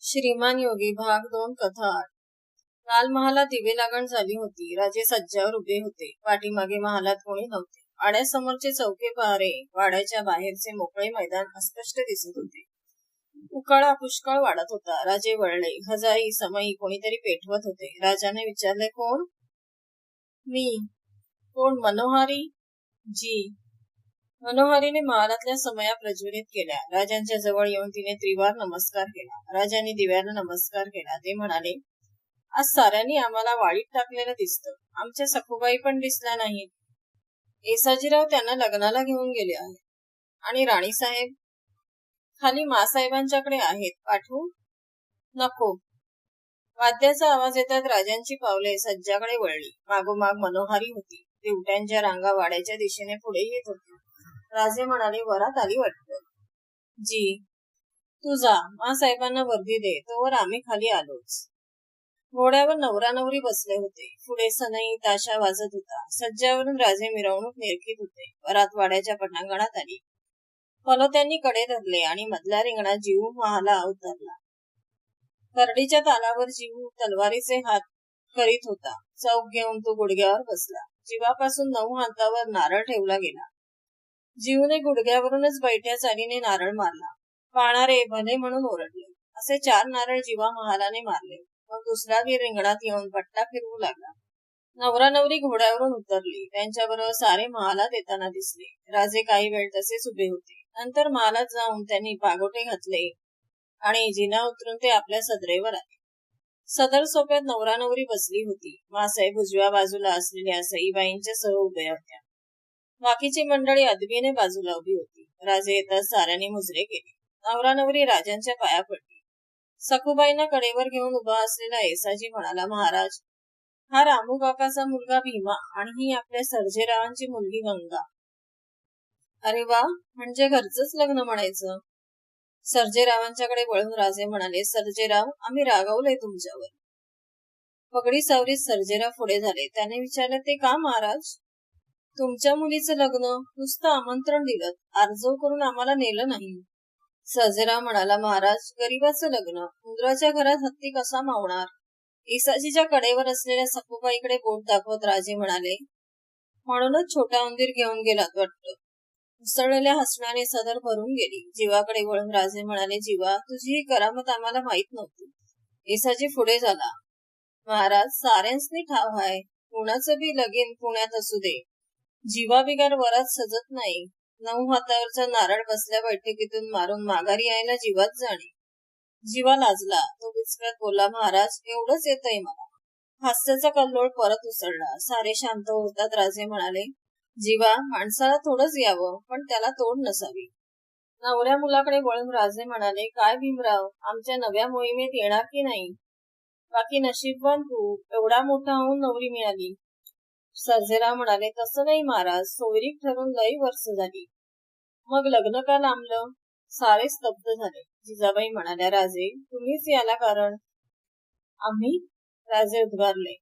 श्रीमान योगी भाग 2 कथा 8. लाल महालात दिवे लागण झाली होती. राजे सज्जावर उभे होते. पाठीमागे महालात कोणी नव्हते. वाड्यासमोरचे चौके पहारे, वाड्याच्या बाहेरचे मोकळे मैदान अस्पष्ट दिसत होते. उकाळा पुष्कळ वाढत होता. राजे वळले. हजाई समई कोणीतरी पेटवत होते. राजाने विचारले, कोण? मी. कोण? मनोहारी? जी. मनोहारीने महालातल्या समया प्रज्वलित केल्या. राजांच्या जवळ येऊन तिने त्रिवार नमस्कार केला. राजांनी दिव्याला नमस्कार केला. ते म्हणाले, आज साऱ्यांनी आम्हाला वाळीत टाकलेलं दिसतं. आमच्या सखूबाई पण दिसल्या नाहीत. येसाजीराव त्यांना लग्नाला घेऊन गेले आहेत. आणि राणीसाहेब? खाली मासाहेबांच्याकडे आहेत. पाठवू? नको. वाद्याचा आवाज येतात राजांची पावले सज्जाकडे वळली. मागोमाग मनोहारी होती. दिवट्यांच्या रांगा वाड्याच्या दिशेने पुढे येत होत्या. राजे म्हणाले, वरात आली वाटतं. जी. तू जा, मासाहेबांना वर्दी दे, तोवर आम्ही खाली आलोच. घोड्यावर नवरा नवरी बसले होते. पुढे सनई ताशा वाजत होता. सज्जावरून राजे मिरवणूक निरखीत होते. वरात वाड्याच्या पटांगणात आली. पलोत्यांनी कडे धरले आणि मधल्या रिंगणात जीव महाला उतरला. करडीच्या तालावर जीव तलवारीचे हात करीत होता. चौक घेऊन तो गुडघ्यावर बसला. जीवापासून 9 हातावर नारळ ठेवला गेला. जीवने गुडघ्यावरूनच बैठ्या चालीने नारळ मारला. पाहणारे भले म्हणून ओरडले. असे 4 नारळ जीवा महालाने मारले. मग दुसरा वीर रिंगणात येऊन पट्टा फिरवू लागला. नवरा नवरी घोड्यावरून उतरली. त्यांच्याबरोबर सारे महालात येताना दिसले. राजे काही वेळ तसेच उभे होते. नंतर महालात जाऊन त्यांनी पागोटे घातले आणि जिना उतरून ते आपल्या सदरेवर आले. सदर सोप्यात नवरा नवरी बसली होती. मासाहेब उजव्या बाजूला असलेल्या सईबाईंच्या सह उभ्या होत्या. बाकीची मंडळी अदबीने बाजूला उभी होती. राजे येताच साऱ्यांनी मुजरे केले. नवरा नवरी राजांच्या पाया पडली. सखूबाईंना कडेवर घेऊन उभा असलेला येसाजी म्हणाला, महाराज, हा रामू काकाचा मुलगा भीमा आणि ही आपल्या सर्जेरावांची मुलगी गंगा. अरे वा, म्हणजे घरचंच लग्न म्हणायचं. सर्जेरावांच्याकडे वळून राजे म्हणाले, सर्जेराव, आम्ही रागावलोय तुमच्यावर. पगडी सावरीत सर्जेराव पुढे झाले. त्याने विचारले, ते का महाराज? तुमच्या मुलीचं लग्न नुसतं आमंत्रण दिलं, आर्जव करून आम्हाला नेलं नाही. सर्जेराव म्हणाला, महाराज, गरीबाचं लग्न, उंदराच्या घरात हत्ती कसा मावणार? येसाजीच्या कडेवर असलेल्या सखूबाईकडे बोट दाखवत राजे म्हणाले, म्हणूनच छोटा उंदीर घेऊन गेलात वाटतं. उसळलेल्या हसण्याने सदर भरून गेली. जीवाकडे वळून राजे म्हणाले, जीवा, तुझी ही करामत आम्हाला माहित नव्हती. येसाजी पुढे झाला, महाराज, साऱ्यांसनी ठाव आहे, कुणाचं बी लगीन पुण्यात असू दे, जीवा बिगार वरात सजत नाही. 9 हातावरचा नारळ बसल्या बैठकीतून मारून माघारी यायला जीवात जाणे. जीवा लाजला. तो विचकत बोलला, महाराज, एवढंच येतंय मला. हास्याचा कल्लोळ परत उसळला. सारे शांत होतात. राजे म्हणाले, जीवा, माणसाला थोडंच यावं, पण त्याला तोड नसावी. नवऱ्या मुलाकडे वळून राजे म्हणाले, काय भीमराव, आमच्या नव्या मोहिमेत येणार की नाही? बाकी नशीबवान तू, एवढा मोठा होऊन नवरी मिळाली. सर्जेराव म्हणाले, तसं नाही महाराज, सोयरीक ठरून लई वर्ष झाली. मग लग्न का लांबलं? सारे स्तब्ध झाले. जिजाबाई म्हणाल्या, राजे, तुम्हीच याला कारण. आम्ही? राजे उद्गारले.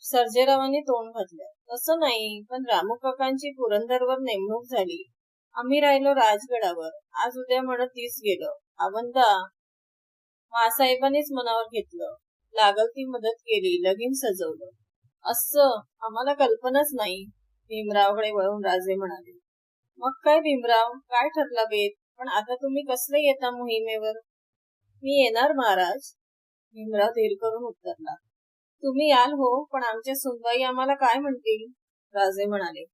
सर्जेरावांनी तोंड घातलं. तसं नाही, पण रामू काकांची पुरंदरवर नेमणूक झाली. आम्ही राहिलो राजगडावर. आज उद्या म्हणत तीच गेलो. आवंदा मासाहेबांनीच मनावर घेतलं. लागल ती मदत केली. लगीन सजवलं. असं आम्हाला कल्पनाच नाही. भीमरावकडे वळून राजे म्हणाले, मग काय भीमराव, काय ठरला बेत? पण आता तुम्ही कसले येता मोहिमेवर? मी येणार महाराज. भीमराव धीर करून उत्तरला, तुम्ही याल हो, पण आमच्या सुनबाई आम्हाला काय म्हणतील? राजे म्हणाले.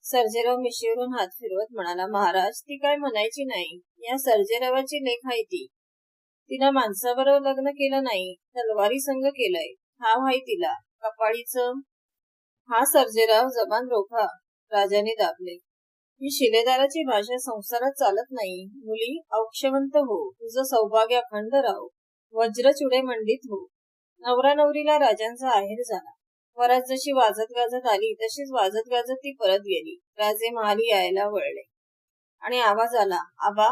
सर्जेराव मिशीवरून हात फिरवत म्हणाला, महाराज, ती काय म्हणायची नाही. या सर्जेरावाची लेख आहे ती. तिला माणसाबरोबर लग्न केलं नाही, तलवारी संग केलंय. ठाव आहे तिला. कपाळीचं. हा सर्जेराव, जबान रोखा. राजाने दाबले. ही शिलेदाराची भाषा संसारात चालत नाही. मुली, औक्षवंत हो. तुझं सौभाग्य अखंड राहो. वज्रचुडे मंडित हो. नवरा नवरीला राजांचा आहेर झाला. वरात जशी वाजत गाजत आली तशीच वाजत गाजत ती परत गेली. राजे महाली यायला वळले आणि आवाज आला, आबा.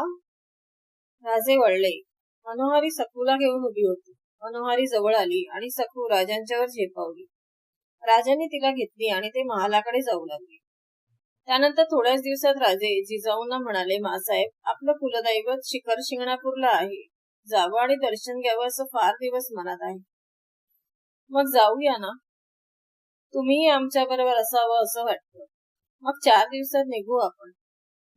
राजे वळले. मनोहारी सखूला घेऊन उभी होती. मनोहारी जवळ आली आणि सखू राजांच्यावर झेपावली. राजांनी तिला घेतली आणि ते महालाकडे जाऊ लागले. त्यानंतर थोड्याच दिवसात राजे जिजाऊंना म्हणाले, मासाहेब, आपलं कुलदैवत शिखर शिंगणापूरला आहे. जावं आणि दर्शन घ्यावं असं फार दिवस मनात आहे. मग जाऊया ना? तुम्हीही आमच्या बरोबर असावं असं वाटतं. मग 4 दिवसात निघू आपण.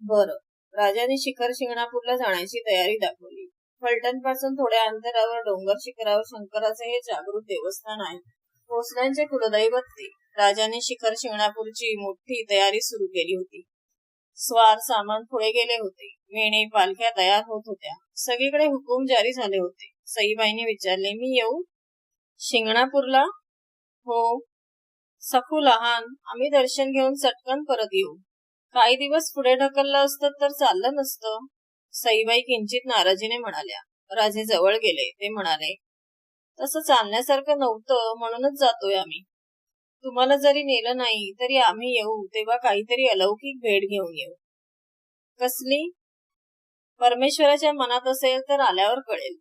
बरं. राजाने शिखर शिंगणापूरला जाण्याची तयारी दाखवली. फलटण पासून थोड्या अंतरावर डोंगर शिखरावर शंकराचे हे जागृत देवस्थान आहे. भोसल्यांचे कुलदैवत ते. राजाने शिखर शिंगणापूरची मोठी तयारी सुरू केली होती. स्वार सामान पुढे गेले होते. मेणे पालख्या तयार होत होत्या. सगळीकडे हुकूम जारी झाले होते. सईबाईने विचारले, मी येऊ शिंगणापूरला? हो. सखू लहान, आम्ही दर्शन घेऊन चटकन परत येऊ. काही दिवस पुढे ढकललं असतं तर चाललं नसतं. सईबाई किंचित नाराजीने म्हणाल्या. राजे जवळ गेले. ते म्हणाले, तसं चालण्यासारखं नव्हतं म्हणूनच जातोय आम्ही. तुम्हाला जरी नेलं नाही तरी आम्ही येऊ तेव्हा काहीतरी अलौकिक भेट घेऊन येऊ. कसली? परमेश्वराच्या मनात असेल तर आल्यावर कळेल.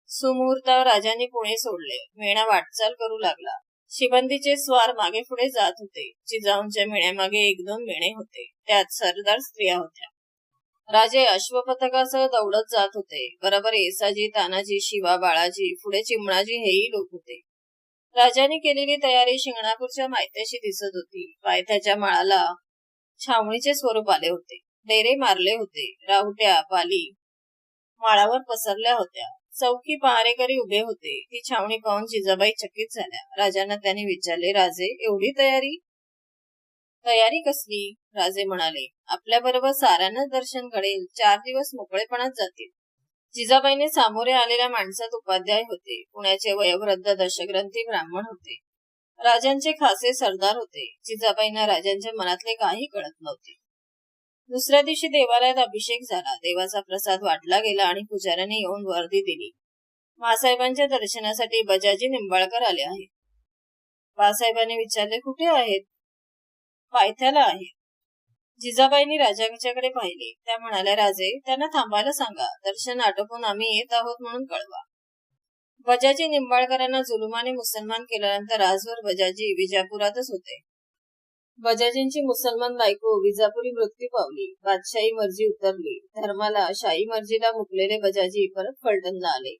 सुमुहूर्तावर राजाने पुणे सोडले. मेणा वाटचाल करू लागला. शिबंदीचे स्वार मागे पुढे जात होते. जिजाऊंच्या मेण्यामागे 1-2 मेणे होते. त्यात सरदार स्त्रिया होत्या. राजे अश्वपथकासह दौडत जात होते. बरोबर येसाजी, तानाजी, शिवा, बाळाजी, पुढे चिमणाजी हेही लोक होते. राजाने केलेली तयारी शिंगणापूरच्या मायथ्याशी दिसत होती. पायथ्याच्या माळाला छावणीचे स्वरूप आले होते. डेरे मारले होते. राहुट्या, पाली माळावर पसरल्या होत्या. चौकी पहारेकरी उभे होते. ती छावणी पाहून जिजाबाई चकित झाल्या. राजांना त्यांनी विचारले, राजे एवढी तयारी? तयारी कसली? राजे म्हणाले, आपल्या बरोबर साऱ्यांनाच दर्शन घडेल. 4 दिवस मोकळेपणात जातील. जिजाबाईने सामोरे आलेल्या माणसात उपाध्याय होते. पुण्याचे वयोवृद्ध दशग्रंथी ब्राह्मण होते. राजांचे खासे सरदार होते. जिजाबाईंना राजांच्या मनातले काही कळत नव्हते. दुसऱ्या दिवशी देवालयात अभिषेक झाला. देवाचा प्रसाद वाटला गेला आणि पुजाऱ्याने येऊन वर्दी दिली. मासाहेबांच्या दर्शनासाठी बजाजी निंबाळकर आले आहेत. बासाहेबांनी विचारले, कुठे आहेत? पायथ्याला आहेत. जिजाबाईंनी राजाच्याकडे पाहिले. त्या म्हणाल्या, राजे त्यांना थांबायला सांगा. दर्शन आटोपून आम्ही येत आहोत म्हणून कळवा. बजाजी निंबाळकरांना जुलुमाने मुसलमान केल्यानंतर आजवर बजाजी विजापुरातच होते. बजाजींची मुसलमान बायको विजापुरी मृत्यू पावली. बादशाही मर्जी उतरली. धर्माला, शाही मर्जीला मुकलेले बजाजी परत फलटणला आले.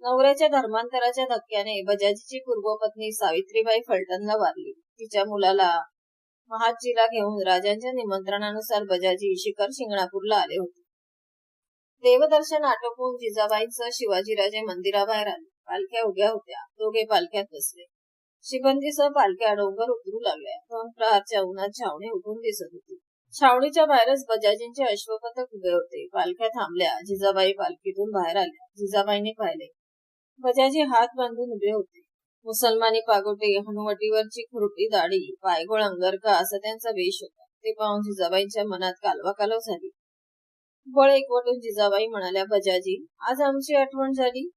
नवऱ्याच्या धर्मांतराच्या धक्क्याने बजाजीची पूर्वपत्नी सावित्रीबाई फलटणला वारली. तिच्या मुलाला महादजीला घेऊन राजांच्या निमंत्रणानुसार बजाजी शिखर शिंगणापूरला आले होते. देवदर्शन आटोपून जिजाबाईंसह शिवाजीराजे मंदिराबाहेर आले. पालख्या उभ्या होत्या. दोघे पालख्यात बसले. शिबंदीसह पालख्या डोंगर उतरू लागल्या. 2 प्रहारच्या उन्हात छावणी उठून दिसत होती. छावणीच्या बाहेरच बजाजींचे अश्वपथक उभे होते. पालख्या थांबल्या. जिजाबाई पालखीतून बाहेर आल्या. जिजाबाईंनी पाहिले. बजाजी हात बांधून उभे होते. मुसलमानी पागोटे, हनुवटीवरची खुरटी दाढी, पायगोळ अंगरखा असा त्यांचा वेश होता. ते पाहून जिजाबाईंच्या मनात कालवाकालव झाली. बळ एकवटून जिजाबाई म्हणाल्या, बजाजी आज आमची आठवण झाली.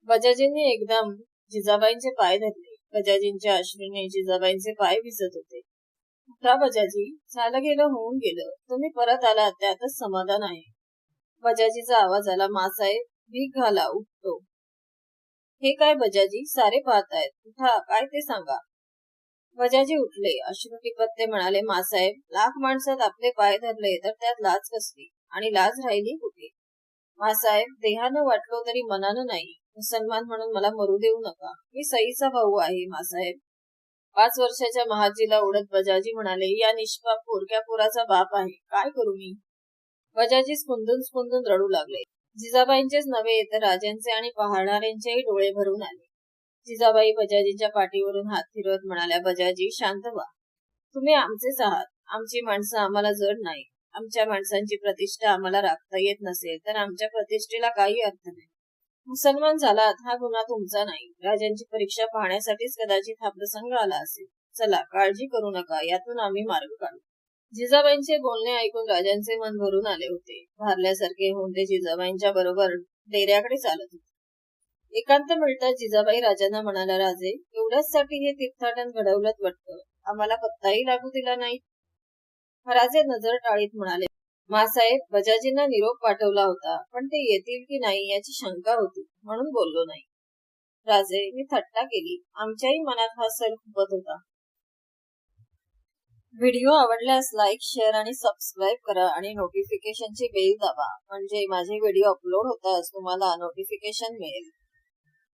बजाजींनी एकदम जिजाबाईंचे पाय धरले. बजाजींच्या अश्रूने जिजाबाईंचे पाय भिजत होते. उठा बजाजी, झालं गेलं होऊन गेलं. तुम्ही परत आलात त्यातच समाधान आहे. बजाजीचा आवाज आला, मासाहेब भीक घाला, उठतो. हे काय बजाजी, सारे पाहतायत. उठा, काय ते सांगा. बजाजी उठले. अश्रुटिपत म्हणाले, मासाहेब 1,00,000 माणसात आपले पाय धरले तर त्यात लाज कसली? आणि लाज राहिली कुठे? मासाहेब देहानं वाटलो तरी मनानं नाही. मुसलमान म्हणून मला मरू देऊ नका. मी सईचा भाऊ आहे मासाहेब. 5 वर्षाच्या महाजीला ओढत बजाजी म्हणाले, या निष्पाप पोरक्या पोराचा बाप आहे. काय करू मी? बजाजी स्पुंदून स्पुंदून रडू लागले. जिजाबाईंचेच नव्हे तर राजांचे आणि पाहणाऱ्यांचेही डोळे भरून आले. जिजाबाई बजाजींच्या पाठीवरून हात फिरवत म्हणाल्या, बजाजी शांत व्हा. तुम्ही आमचेच आहात. आमची माणसं आम्हाला जड नाही. आमच्या माणसांची प्रतिष्ठा आम्हाला राखता येत नसेल तर आमच्या प्रतिष्ठेला काही अर्थ नाही. मुसलमान झालात हा गुन्हा तुमचा नाही. राजांची परीक्षा पाहण्यासाठीच कदाचित हा प्रसंग आला असेल. चला, काळजी करू नका. यातून आम्ही मार्ग काढू. जिजाबाईंचे बोलणे ऐकून राजांचे मन भरून आले होते. भारल्यासारखे होऊन ते जिजाबाईंच्या बरोबर डेऱ्याकडे चालत होते. एकांत मिळताच जिजाबाई राजांना म्हणाल्या, राजे एवढ्याच साठी हे तीर्थाटन घडवलं वाटतं. आम्हाला पत्ताही लागू दिला नाही. राजे नजर टाळीत म्हणाले, मासाहेब बजाजींना निरोप पाठवला होता, पण ते येतील की नाही याची शंका होती म्हणून बोललो नाही. राजे मी थट्टा केली. आमच्याही मनात हा सल खुपत होता. व्हिडिओ आवडल्यास लाईक, शेअर आणि सबस्क्राईब करा आणि नोटिफिकेशनची बेल दाबा म्हणजे माझे व्हिडिओ अपलोड होताच तुम्हाला नोटिफिकेशन मिळेल.